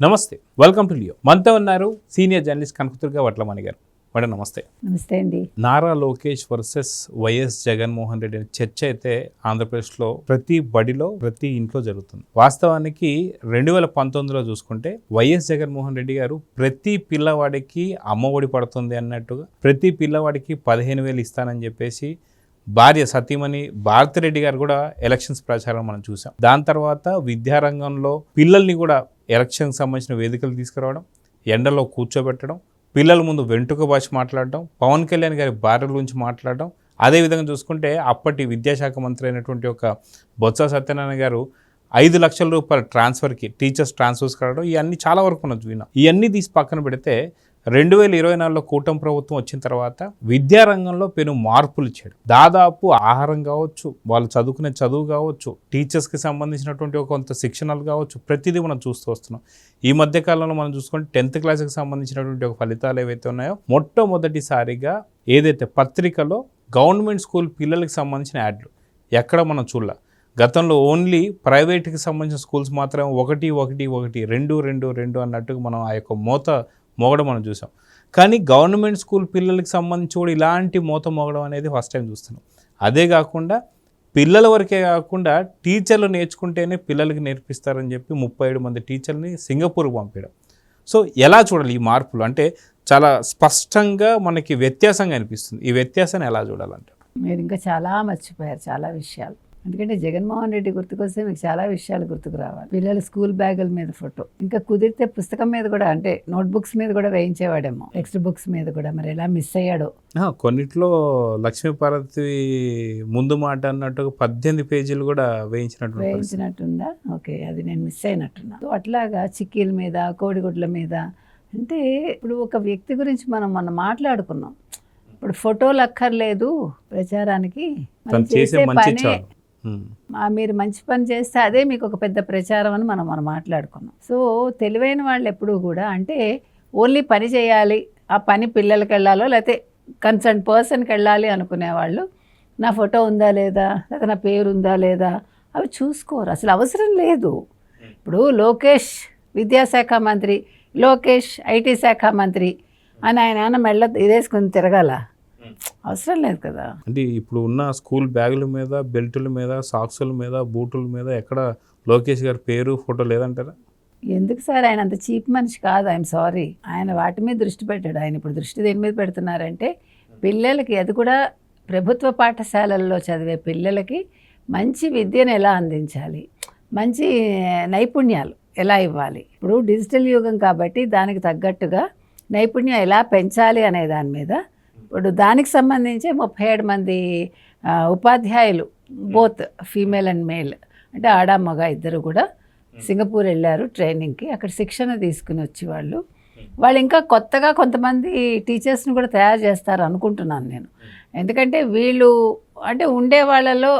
నమస్తే, welcome to Leo. మనతో ఉన్నారు సీనియర్ జర్నలిస్ట్ కనకదుర్గ వడ్లమణి గారు. మేడం నమస్తే. నమస్తే అండి. నారా లోకేష్ వర్సెస్ వైఎస్ జగన్మోహన్ రెడ్డి అనే చర్చ అయితే ఆంధ్రప్రదేశ్లో ప్రతి బడిలో ప్రతి ఇంట్లో జరుగుతుంది. వాస్తవానికి 2019లో చూసుకుంటే వైఎస్ జగన్మోహన్ రెడ్డి గారు ప్రతి పిల్లవాడికి అమ్మఒడి పడుతుంది అన్నట్టుగా, ప్రతి పిల్లవాడికి 15,000 ఇస్తానని చెప్పేసి భార్య సతీమణి భారతిరెడ్డి గారు కూడా ఎలక్షన్స్ ప్రచారం మనం చూసాం. దాని తర్వాత విద్యారంగంలో పిల్లల్ని కూడా ఎలక్షన్కి సంబంధించిన వేదికలు తీసుకురావడం, ఎండలో కూర్చోబెట్టడం, పిల్లల ముందు వెంట్రుక భాష మాట్లాడడం, పవన్ కళ్యాణ్ గారి భార్య గురించి మాట్లాడడం. అదేవిధంగా చూసుకుంటే అప్పటి విద్యాశాఖ మంత్రి అయినటువంటి ఒక బొత్స సత్యనారాయణ గారు 5 లక్షల రూపాయల ట్రాన్స్ఫర్కి టీచర్స్ ట్రాన్స్ఫర్స్ కావడం, ఇవన్నీ చాలా వరకు మనం విన్నాం. ఇవన్నీ తీసి పక్కన పెడితే 2024లో కూటమి ప్రభుత్వం వచ్చిన తర్వాత విద్యారంగంలో పెను మార్పులు ఇచ్చాడు. దాదాపు ఆహారం కావచ్చు, వాళ్ళు చదువుకునే చదువు కావచ్చు, టీచర్స్కి సంబంధించినటువంటి ఒక కొంత శిక్షణలు కావచ్చు, ప్రతిదీ మనం చూస్తూ వస్తున్నాం. ఈ మధ్య కాలంలో మనం చూసుకుంటే 10th క్లాస్కి సంబంధించినటువంటి ఒక ఫలితాలు ఏవైతే ఉన్నాయో, మొట్టమొదటిసారిగా ఏదైతే పత్రికలో గవర్నమెంట్ స్కూల్ పిల్లలకి సంబంధించిన యాడ్లు ఎక్కడ మనం చూడలే. గతంలో ఓన్లీ ప్రైవేట్కి సంబంధించిన స్కూల్స్ మాత్రం 1 1 1 2 2 2 అన్నట్టుగా మనం ఆ యొక్క మోగడం మనం చూసాం. కానీ గవర్నమెంట్ స్కూల్ పిల్లలకి సంబంధించి కూడా ఇలాంటి మోగడం అనేది ఫస్ట్ టైం చూస్తున్నాం. అదే కాకుండా పిల్లల వరకే కాకుండా టీచర్లు నేర్చుకుంటేనే పిల్లలకి నేర్పిస్తారని చెప్పి 37 మంది టీచర్ని సింగపూర్కి పంపించడం. సో ఎలా చూడాలి ఈ మార్పులు? అంటే చాలా స్పష్టంగా మనకి వ్యత్యాసంగా అనిపిస్తుంది. ఈ వ్యత్యాసాన్ని ఎలా చూడాలంటే? మీరు ఇంకా చాలా మర్చిపోయారు చాలా విషయాలు. ఎందుకంటే జగన్మోహన్ రెడ్డి గుర్తుకొస్తే మీకు చాలా విషయాలు గుర్తుకు రావాలి. పిల్లల స్కూల్ బ్యాగుల మీద ఫోటో, ఇంకా కుదిరితే పుస్తకం మీద కూడా, అంటే నోట్బుక్స్ మీద కూడా వేయించేవాడేమో, టెక్స్ట్ బుక్స్ మీద కూడా. మరి ఎలా మిస్ అయ్యాడో. కొన్నిట్లో లక్ష్మీపార్వతి ముందు మాట అన్నట్టుగా 18 పేజీలు కూడా వేయించినట్టుందా? ఓకే, అది నేను మిస్ అయినట్టున్నా. సో అట్లాగా చిక్కీల మీద, కోడిగుడ్ల మీద, అంటే ఇప్పుడు ఒక వ్యక్తి గురించి మనం మాట్లాడుకున్నాం. ఇప్పుడు ఫోటోలు అక్కర్లేదు ప్రచారానికి, మీరు మంచి పని చేస్తే అదే మీకు ఒక పెద్ద ప్రచారం అని మనం మాట్లాడుకున్నాం. సో తెలివైన వాళ్ళు ఎప్పుడూ కూడా, అంటే ఓన్లీ పని చేయాలి, ఆ పని పిల్లలకి వెళ్ళాలో లేకపోతే కన్సర్న్ పర్సన్కి వెళ్ళాలి అనుకునేవాళ్ళు నా ఫోటో ఉందా లేదా, లేకపోతే నా పేరు ఉందా లేదా అవి చూసుకోరు. అసలు అవసరం లేదు. ఇప్పుడు లోకేష్ విద్యాశాఖ మంత్రి, లోకేష్ ఐటీ శాఖ మంత్రి అని ఆయన మెళ్ళ ఇదేసుకుని తిరగాల, అవసరం లేదు కదా. అంటే ఇప్పుడు ఉన్న స్కూల్ బ్యాగుల మీద, బెల్టుల మీద, సాక్సుల మీద, బూటుల మీద ఎక్కడ లోకేష్ గారి పేరు ఫోటో లేదంటారా? ఎందుకు సార్, ఆయన అంత చీప్ మనిషి కాదు. I'm sorry. ఆయన వాటి మీద దృష్టి పెట్టాడు. ఆయన ఇప్పుడు దృష్టి దేని మీద పెడుతున్నారంటే పిల్లలకి, అది కూడా ప్రభుత్వ పాఠశాలల్లో చదివే పిల్లలకి మంచి విద్యను ఎలా అందించాలి, మంచి నైపుణ్యాలు ఎలా ఇవ్వాలి. ఇప్పుడు డిజిటల్ యుగం కాబట్టి దానికి తగ్గట్టుగా నైపుణ్యం ఎలా పెంచాలి అనే దాని మీద, ఇప్పుడు దానికి సంబంధించి 37 మంది ఉపాధ్యాయులు, బోత్ ఫీమేల్ అండ్ మేల్, అంటే ఆడ మగ ఇద్దరు కూడా సింగపూర్ వెళ్ళారు ట్రైనింగ్కి. అక్కడ శిక్షణ తీసుకుని వచ్చి వాళ్ళు ఇంకా కొత్తగా కొంతమంది టీచర్స్ని కూడా తయారు చేస్తారు అనుకుంటున్నాను నేను. ఎందుకంటే వీళ్ళు అంటే ఉండే వాళ్ళలో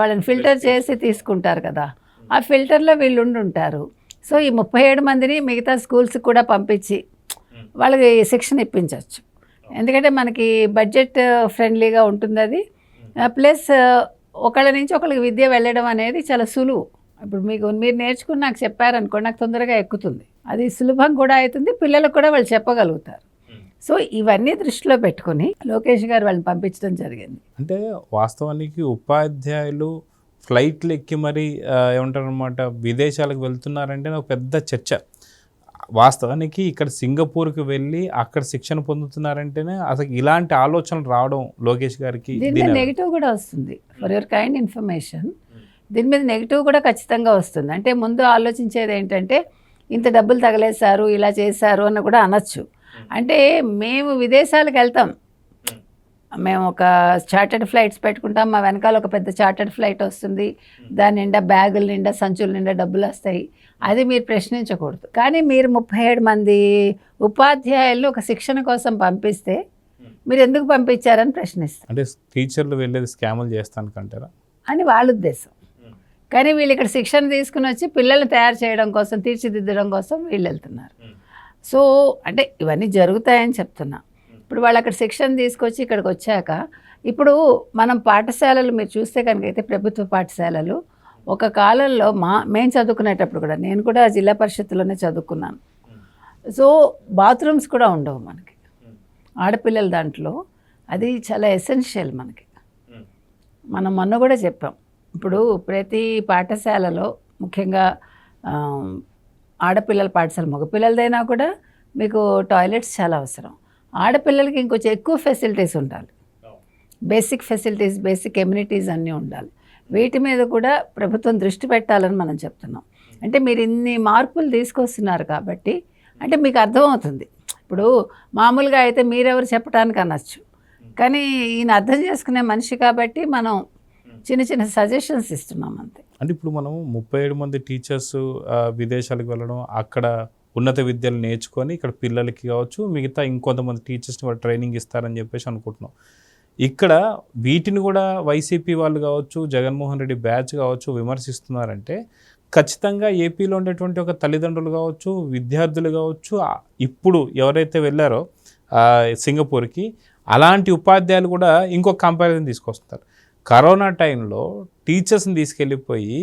వాళ్ళని ఫిల్టర్ చేసి తీసుకుంటారు కదా, ఆ ఫిల్టర్లో వీళ్ళు ఉంటారు. సో ఈ 37 మందిని మిగతా స్కూల్స్కి కూడా పంపించి వాళ్ళకి శిక్షణ ఇప్పించవచ్చు. ఎందుకంటే మనకి బడ్జెట్ ఫ్రెండ్లీగా ఉంటుంది అది. ప్లస్ ఒకళ్ళ నుంచి ఒకళ్ళకి విద్య వెళ్ళడం అనేది చాలా సులువు. ఇప్పుడు మీరు నేర్చుకుని నాకు చెప్పారనుకోండి, నాకు తొందరగా ఎక్కుతుంది, అది సులభం కూడా అవుతుంది, పిల్లలకు కూడా వాళ్ళు చెప్పగలుగుతారు. సో ఇవన్నీ దృష్టిలో పెట్టుకుని లోకేష్ గారు వాళ్ళని పంపించడం జరిగింది. అంటే వాస్తవానికి ఉపాధ్యాయులు ఫ్లైట్లు ఎక్కి మరి ఏమంటారు అనమాట, విదేశాలకు వెళ్తున్నారంటే ఒక పెద్ద చర్చ. వాస్తవానికి ఇక్కడ సింగపూర్కి వెళ్ళి అక్కడ శిక్షణ పొందుతున్నారంటేనే అసలు ఇలాంటి ఆలోచనలు రావడం లోకేష్ గారికి. దీని మీద నెగిటివ్ కూడా వస్తుంది. ఫర్ యువర్ కైండ్ ఇన్ఫర్మేషన్, దీని మీద నెగిటివ్ కూడా ఖచ్చితంగా వస్తుంది. అంటే ముందు ఆలోచించేది ఏంటంటే ఇంత డబ్బులు తగలేశారు, ఇలా చేశారు అని కూడా అనొచ్చు. అంటే మేము విదేశాలకు వెళ్తాం, మేము ఒక చార్టర్డ్ ఫ్లైట్స్ పెట్టుకుంటాం, మా వెనకాల ఒక పెద్ద చార్టర్డ్ ఫ్లైట్ వస్తుంది, దాని నిండా బ్యాగుల నిండా సంచుల నిండా డబ్బులు వస్తాయి, అది మీరు ప్రశ్నించకూడదు. కానీ మీరు 37 మంది ఉపాధ్యాయులు ఒక శిక్షణ కోసం పంపిస్తే మీరు ఎందుకు పంపించారని ప్రశ్నిస్తారు. అంటే టీచర్లు వెళ్ళేది స్కాములు చేస్తానికంటారా అని వాళ్ళ ఉద్దేశం. కానీ వీళ్ళు ఇక్కడ శిక్షణ తీసుకుని వచ్చి పిల్లల్ని తయారు చేయడం కోసం, తీర్చిదిద్దడం కోసం వీళ్ళు వెళ్తున్నారు. సో అంటే ఇవన్నీ జరుగుతాయని చెప్తున్నా. ఇప్పుడు వాళ్ళు అక్కడ శిక్షణ తీసుకొచ్చి ఇక్కడికి వచ్చాక, ఇప్పుడు మనం పాఠశాలలు మీరు చూస్తే కనుక అయితే ప్రభుత్వ పాఠశాలలు ఒక కాలంలో మేము చదువుకునేటప్పుడు కూడా, నేను కూడా జిల్లా పరిషత్తులోనే చదువుకున్నాను. సో బాత్రూమ్స్ కూడా ఉండవు మనకి ఆడపిల్లల దాంట్లో. అది చాలా ఎసెన్షియల్ మనకి. మనం మొన్న కూడా చెప్పాం, ఇప్పుడు ప్రతి పాఠశాలలో ముఖ్యంగా ఆడపిల్లల పాఠశాల, మగపిల్లలదైనా కూడా మీకు టాయిలెట్స్ చాలా అవసరం. ఆడపిల్లలకి ఇంకొంచెం ఎక్కువ ఫెసిలిటీస్ ఉండాలి. బేసిక్ ఫెసిలిటీస్, బేసిక్ ఎమ్యూనిటీస్ అన్నీ ఉండాలి. వీటి మీద కూడా ప్రభుత్వం దృష్టి పెట్టాలని మనం చెప్తున్నాం. అంటే మీరు ఇన్ని మార్పులు తీసుకొస్తున్నారు కాబట్టి అంటే మీకు అర్థమవుతుంది. ఇప్పుడు మామూలుగా అయితే మీరెవరు చెప్పడానికి అనొచ్చు, కానీ ఈయన అర్థం చేసుకునే మనిషి కాబట్టి మనం చిన్న చిన్న సజెషన్స్ ఇస్తున్నాం అంతే. అంటే ఇప్పుడు మనం 37 మంది టీచర్స్ విదేశాలకు వెళ్ళడం, అక్కడ ఉన్నత విద్యలు నేర్చుకొని ఇక్కడ పిల్లలకి కావచ్చు, మిగతా ఇంకొంతమంది టీచర్స్ని వాళ్ళు ట్రైనింగ్ ఇస్తారని చెప్పేసి అనుకుంటున్నాం. ఇక్కడ వీటిని కూడా వైసీపీ వాళ్ళు కావచ్చు, జగన్మోహన్ రెడ్డి బ్యాచ్ కావచ్చు విమర్శిస్తున్నారంటే ఖచ్చితంగా ఏపీలో ఉండేటువంటి ఒక తల్లిదండ్రులు కావచ్చు, విద్యార్థులు కావచ్చు, ఇప్పుడు ఎవరైతే వెళ్ళారో సింగపూర్కి, అలాంటి ఉపాధ్యాయులు కూడా ఇంకొక కంపారిజన్ తీసుకొస్తారు. కరోనా టైంలో టీచర్స్ని తీసుకెళ్ళిపోయి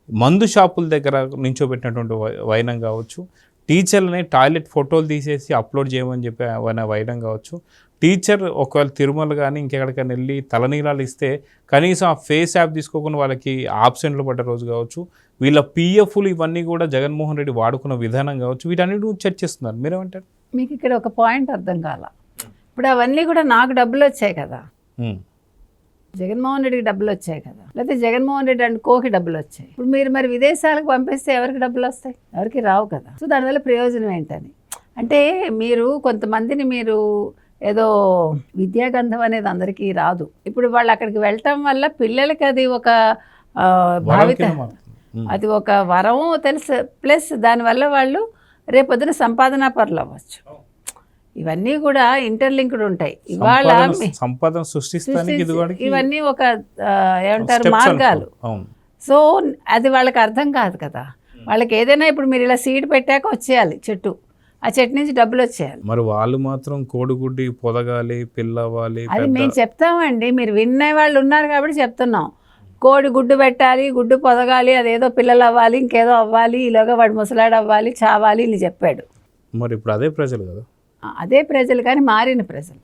మందు షాపుల దగ్గర నించోబెట్టినటువంటి వైనం కావచ్చు, టీచర్లని టాయిలెట్ ఫోటోలు తీసేసి అప్లోడ్ చేయమని చెప్పి వైనం కావచ్చు, టీచర్ ఒకవేళ తిరుమల కానీ ఇంకెక్కడికైనా వెళ్ళి తలనీలాలు ఇస్తే కనీసం ఆ ఫేస్ యాప్ తీసుకోకుండా వాళ్ళకి ఆబ్సెంట్లు పడ్డ రోజు కావచ్చు, వీళ్ళ పిఎఫ్లు ఇవన్నీ కూడా జగన్మోహన్ రెడ్డి వాడుకున్న విధానం కావచ్చు, వీటన్నిటి చర్చిస్తున్నారు. మీరేమంటారు? మీకు ఇక్కడ ఒక పాయింట్ అర్థం కాల. ఇప్పుడు అవన్నీ కూడా నాకు డబ్బులు వచ్చాయి కదా, జగన్మోహన్ రెడ్డికి డబ్బులు వచ్చాయి కదా, లేకపోతే జగన్మోహన్ రెడ్డి అండ్ కోకి డబ్బులు వచ్చాయి. ఇప్పుడు మీరు మరి విదేశాలకు పంపిస్తే ఎవరికి డబ్బులు వస్తాయి? ఎవరికి రావు కదా. సో దానివల్ల ప్రయోజనం ఏంటని అంటే, మీరు కొంతమందిని మీరు ఏదో విద్యాగంధం అనేది అందరికీ రాదు. ఇప్పుడు వాళ్ళు అక్కడికి వెళ్ళటం వల్ల పిల్లలకి అది ఒక భావిత, అది ఒక వరం తెలుసు. ప్లస్ దానివల్ల వాళ్ళు రేపొద్దున సంపాదనా పరులు అవ్వచ్చు. ఇవన్నీ కూడా ఇంటర్లింక్డ్ ఉంటాయి. ఇవాళ సంపాదన సృష్టిస్తానికి ఇవన్నీ ఒక ఏమంటారు మార్గాలు. సో అది వాళ్ళకి అర్థం కాదు కదా. వాళ్ళకి ఏదైనా ఇప్పుడు మీరు ఇలా సీడ్ పెట్టాక వచ్చేయాలి చెట్టు, ఆ చెట్టు నుంచి డబ్బులు వచ్చేయాలి. మరి వాళ్ళు మాత్రం కోడిగుడ్డి పొదగాలి, పిల్లవ్వాలి. అది మేము చెప్తామండి, మీరు వినే వాళ్ళు ఉన్నారు కాబట్టి చెప్తున్నాం. కోడి గుడ్డు పెట్టాలి, గుడ్డు పొదగాలి, అదేదో పిల్లలు అవ్వాలి, ఇంకేదో అవ్వాలి, ఈలోగా వాడు ముసలాడు అవ్వాలి, చావాలి అని చెప్పాడు. మరి ఇప్పుడు అదే ప్రజలు కదా, అదే ప్రజలు కానీ మారిన ప్రజలు,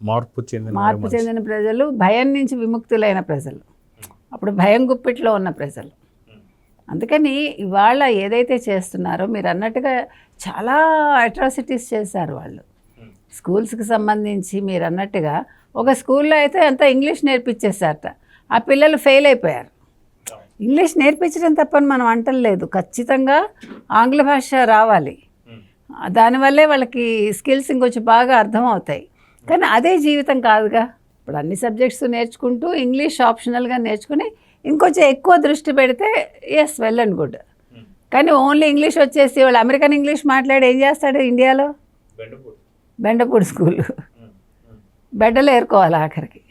మార్పు చెందిన ప్రజలు, భయం నుంచి విముక్తులైన ప్రజలు, అప్పుడు భయం గుప్పిట్లో ఉన్న ప్రజలు. అందుకని ఇవాళ ఏదైతే చేస్తున్నారో మీరు అన్నట్టుగా చాలా అట్రాసిటీస్ చేశారు వాళ్ళు. స్కూల్స్కి సంబంధించి మీరు అన్నట్టుగా ఒక స్కూల్లో అయితే అంతా ఇంగ్లీష్ నేర్పించేశారట, ఆ పిల్లలు ఫెయిల్ అయిపోయారు. ఇంగ్లీష్ నేర్పించడం తప్పని మనం అంటలేదు, ఖచ్చితంగా ఆంగ్ల భాష రావాలి. దానివల్లే వాళ్ళకి స్కిల్స్ ఇంకొంచెం బాగా అర్థం అవుతాయి. కానీ అదే జీవితం కాదుగా. ఇప్పుడు అన్ని సబ్జెక్ట్స్ నేర్చుకుంటూ ఇంగ్లీష్ ఆప్షనల్గా నేర్చుకుని ఇంకొంచెం ఎక్కువ దృష్టి పెడితే ఎస్ వెల్ అండ్ గుడ్. కానీ ఓన్లీ ఇంగ్లీష్ వచ్చేసి వాళ్ళు అమెరికన్ ఇంగ్లీష్ మాట్లాడి ఏం చేస్తాడు ఇండియాలో? బెండపూడి స్కూలు, బెడ్డలు ఏరుకోవాలి ఆఖరికి.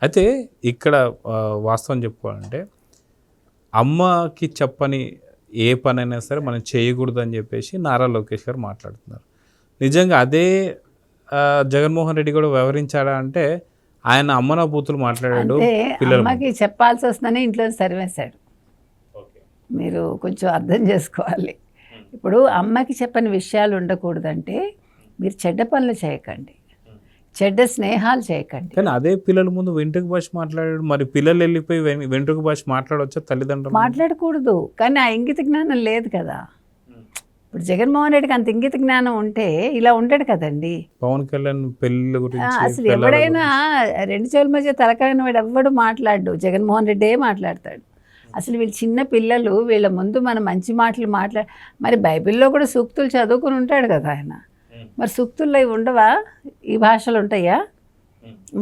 అయితే ఇక్కడ వాస్తవం చెప్పుకోవాలంటే అమ్మకి చెప్పని ఏ పనైనా సరే మనం చేయకూడదు అని చెప్పేసి నారా లోకేష్ గారు మాట్లాడుతున్నారు. నిజంగా అదే జగన్మోహన్ రెడ్డి కూడా వ్యవహరించాడా అంటే ఆయన అమ్మన బూతులు మాట్లాడాడు. అమ్మకి చెప్పాల్సి వస్తుందని ఇంట్లో సరివేశాడు. మీరు కొంచెం అర్థం చేసుకోవాలి. ఇప్పుడు అమ్మకి చెప్పని విషయాలు ఉండకూడదంటే మీరు చెడ్డ పనులు చేయకండి, చెడ్డ స్నేహాలు చేయకండి. కానీ అదే పిల్లల ముందు వెంట్రుక భాష మాట్లాడాడు. మరి పిల్లలు వెళ్ళిపోయి వెంట్రుక భాష మాట్లాడవచ్చా? తల్లిదండ్రులు మాట్లాడకూడదు, కానీ ఆ ఇంగిత జ్ఞానం లేదు కదా. ఇప్పుడు జగన్మోహన్ రెడ్డికి అంత ఇంగిత జ్ఞానం ఉంటే ఇలా ఉంటాడు కదండి. పవన్ కళ్యాణ్ పెళ్ళి గురించి అసలు ఎవడైనా రెండు చెవుల మధ్య తలకాయన వాడు ఎవ్వడు మాట్లాడు, జగన్మోహన్ రెడ్డే మాట్లాడతాడు. అసలు వీళ్ళు చిన్న పిల్లలు, వీళ్ళ ముందు మనం మంచి మాటలు మరి బైబిల్లో కూడా సూక్తులు చదువుకుని ఉంటాడు కదా ఆయన. మరి సూక్తుల్లో ఇవి ఉండవా? ఈ భాషలు ఉంటాయా?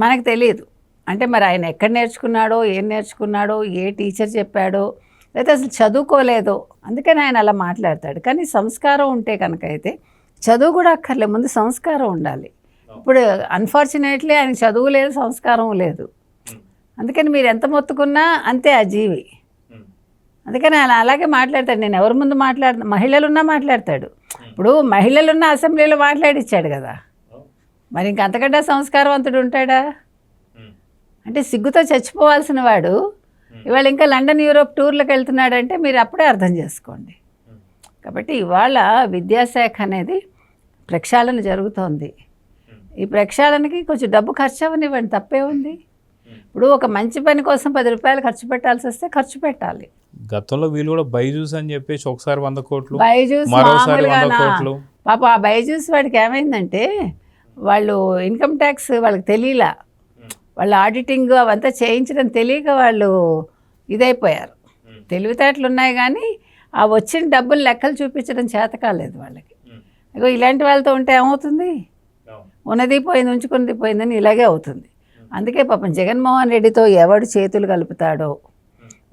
మనకు తెలియదు. అంటే మరి ఆయన ఎక్కడ నేర్చుకున్నాడో, ఏం నేర్చుకున్నాడో, ఏ టీచర్ చెప్పాడో, లేకపోతే అసలు చదువుకోలేదో, అందుకని ఆయన అలా మాట్లాడతాడు. కానీ సంస్కారం ఉంటే కనుక అయితే చదువు కూడా అక్కర్లే, ముందు సంస్కారం ఉండాలి. ఇప్పుడు అన్ఫార్చునేట్లీ ఆయనకు చదువు లేదు, సంస్కారం లేదు. అందుకని మీరు ఎంత మొత్తుకున్నా అంతే ఆ జీవి. అందుకని ఆయన అలాగే మాట్లాడతాడు. నేను ఎవరి ముందు మహిళలున్నా మాట్లాడతాడు. ఇప్పుడు మహిళలున్న అసెంబ్లీలో మాట్లాడిచ్చాడు కదా, మరి ఇంకంతకంటే సంస్కారవంతుడు ఉంటాడా? అంటే సిగ్గుతో చచ్చిపోవాల్సిన వాడు ఇవాళ ఇంకా లండన్ యూరోప్ టూర్లకు వెళ్తున్నాడంటే మీరు అప్పుడే అర్థం చేసుకోండి. కాబట్టి ఇవాళ విద్యాశాఖ అనేది ప్రక్షాళన జరుగుతోంది. ఈ ప్రక్షాళనకి కొంచెం డబ్బు ఖర్చు అవ్వనివ్వండి, తప్పే ఉంది. ఇప్పుడు ఒక మంచి పని కోసం 10 రూపాయలు ఖర్చు పెట్టాల్సి వస్తే ఖర్చు పెట్టాలి. గతంలో వీళ్ళు కూడా బైజూస్ అని చెప్పేసి ఒకసారి 100 కోట్లు, బైజూస్ మరోసారి 100 కోట్లు. పాప ఆ బైజూస్ వాడికి ఏమైందంటే వాళ్ళు ఇన్కమ్ ట్యాక్స్ వాళ్ళకి తెలియలా, వాళ్ళు ఆడిటింగ్ అవంతా చేయించడం తెలియక వాళ్ళు ఇదైపోయారు. తెలివితేటలు ఉన్నాయి కానీ ఆ వచ్చిన డబ్బులు లెక్కలు చూపించడం చేత కాలేదు వాళ్ళకి. ఇగో ఇలాంటి వాళ్ళతో ఉంటే ఏమవుతుంది, ఉన్నది పోయింది ఉంచుకున్నది పోయిందని ఇలాగే అవుతుంది. అందుకే పాపం జగన్మోహన్ రెడ్డితో ఎవడు చేతులు కలుపుతాడో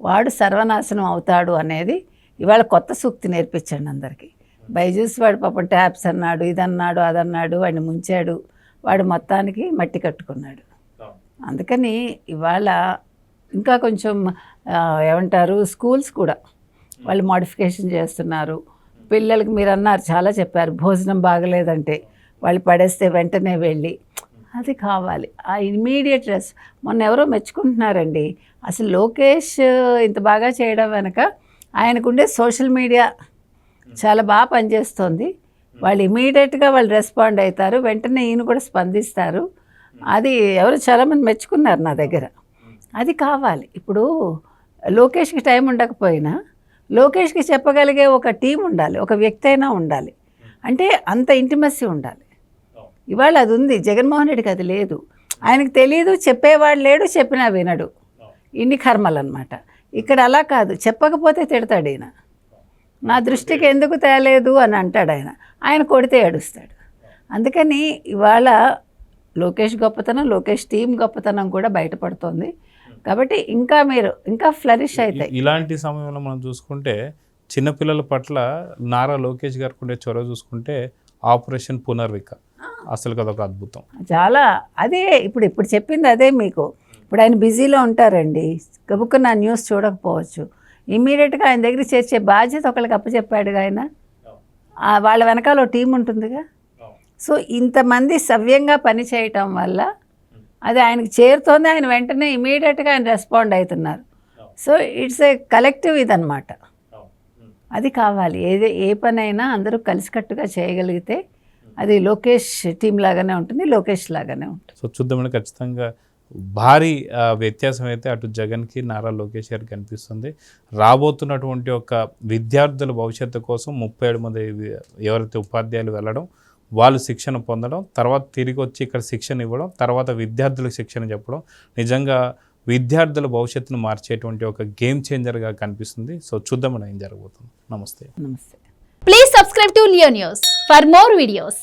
వాడు సర్వనాశనం అవుతాడు అనేది ఇవాళ కొత్త సూక్తి నేర్పించండి అందరికీ. బైజూస్ వాడు పాపం ట్యాబ్స్ అన్నాడు, ఇదన్నాడు, అదన్నాడు, వాడిని ముంచాడు, వాడు మొత్తానికి మట్టి కట్టుకున్నాడు. అందుకని ఇవాళ ఇంకా కొంచెం ఏమంటారు, స్కూల్స్ కూడా వాళ్ళు మోడిఫికేషన్ చేస్తున్నారు. పిల్లలకి మీరు అన్నారు, చాలా చెప్పారు, భోజనం బాగలేదంటే వాళ్ళు పడేస్తే వెంటనే వెళ్ళి అది కావాలి. ఆ ఇమీడియట్ రెస్ మొన్న ఎవరో మెచ్చుకుంటున్నారండి. అసలు లోకేష్ ఇంత బాగా చేయడం వెనక ఆయనకుండే సోషల్ మీడియా చాలా బాగా పనిచేస్తుంది. వాళ్ళు ఇమీడియట్గా వాళ్ళు రెస్పాండ్ అవుతారు, వెంటనే ఈయన కూడా స్పందిస్తారు. అది ఎవరు చాలామంది మెచ్చుకున్నారు నా దగ్గర. అది కావాలి. ఇప్పుడు లోకేష్కి టైం ఉండకపోయినా లోకేష్కి చెప్పగలిగే ఒక టీం ఉండాలి, ఒక వ్యక్తి అయినా ఉండాలి. అంటే అంత ఇంటిమసీ ఉండాలి. ఇవాళ అది ఉంది, జగన్మోహన్ రెడ్డికి అది లేదు. ఆయనకు తెలియదు, చెప్పేవాడు లేడు, చెప్పినా వినడు. ఇన్ని కర్మలు అనమాట. ఇక్కడ అలా కాదు, చెప్పకపోతే తిడతాడు ఈయన. నా దృష్టికి ఎందుకు తేలేదు అని అంటాడు ఆయన. ఆయన కొడితే ఏడుస్తాడు. అందుకని ఇవాళ లోకేష్ గొప్పతనం, లోకేష్ టీం గొప్పతనం కూడా బయటపడుతోంది. కాబట్టి ఇంకా మీరు ఇంకా ఫ్లరిష్ అవుతాయి. ఇలాంటి సమయంలో మనం చూసుకుంటే చిన్నపిల్లల పట్ల నారా లోకేష్ గారికి ఉండే చొరవ చూసుకుంటే ఆపరేషన్ పునర్విక అసలు అదొక అద్భుతం. చాలా అదే ఇప్పుడు చెప్పింది అదే మీకు. ఇప్పుడు ఆయన బిజీలో ఉంటారండి, గబుక్కున్న ఆ న్యూస్ చూడకపోవచ్చు. ఇమ్మీడియట్గా ఆయన దగ్గర చేర్చే బాధ్యత ఒకళ్ళకి అప్పచెప్పాడుగా ఆయన. వాళ్ళ వెనకాల టీం ఉంటుందిగా. సో ఇంతమంది సవ్యంగా పని చేయటం వల్ల అది ఆయనకు చేరుతోంది. ఆయన వెంటనే ఇమీడియట్గా ఆయన రెస్పాండ్ అవుతున్నారు. సో ఇట్స్ ఏ కలెక్టివ్ ఇదన్నమాట. అది కావాలి. ఏ పనైనా అందరూ కలిసికట్టుగా చేయగలిగితే అది లోకేష్ టీం లాగానే ఉంటుంది, లోకేష్ లాగానే ఉంటుంది. సో చూద్దామని ఖచ్చితంగా భారీ వ్యత్యాసం అయితే అటు జగన్కి నారా లోకేష్ గారికి కనిపిస్తుంది. రాబోతున్నటువంటి ఒక విద్యార్థుల భవిష్యత్తు కోసం 37 మంది ఎవరైతే ఉపాధ్యాయులు వెళ్ళడం, వాళ్ళు శిక్షణ పొందడం, తర్వాత తిరిగి వచ్చి ఇక్కడ శిక్షణ ఇవ్వడం, తర్వాత విద్యార్థులకు శిక్షణ చెప్పడం నిజంగా విద్యార్థుల భవిష్యత్తును మార్చేటువంటి ఒక గేమ్ చేంజర్గా కనిపిస్తుంది. సో చూద్దామని ఏం జరగబోతుంది. నమస్తే. నమస్తే. Please subscribe to Leo News for more videos.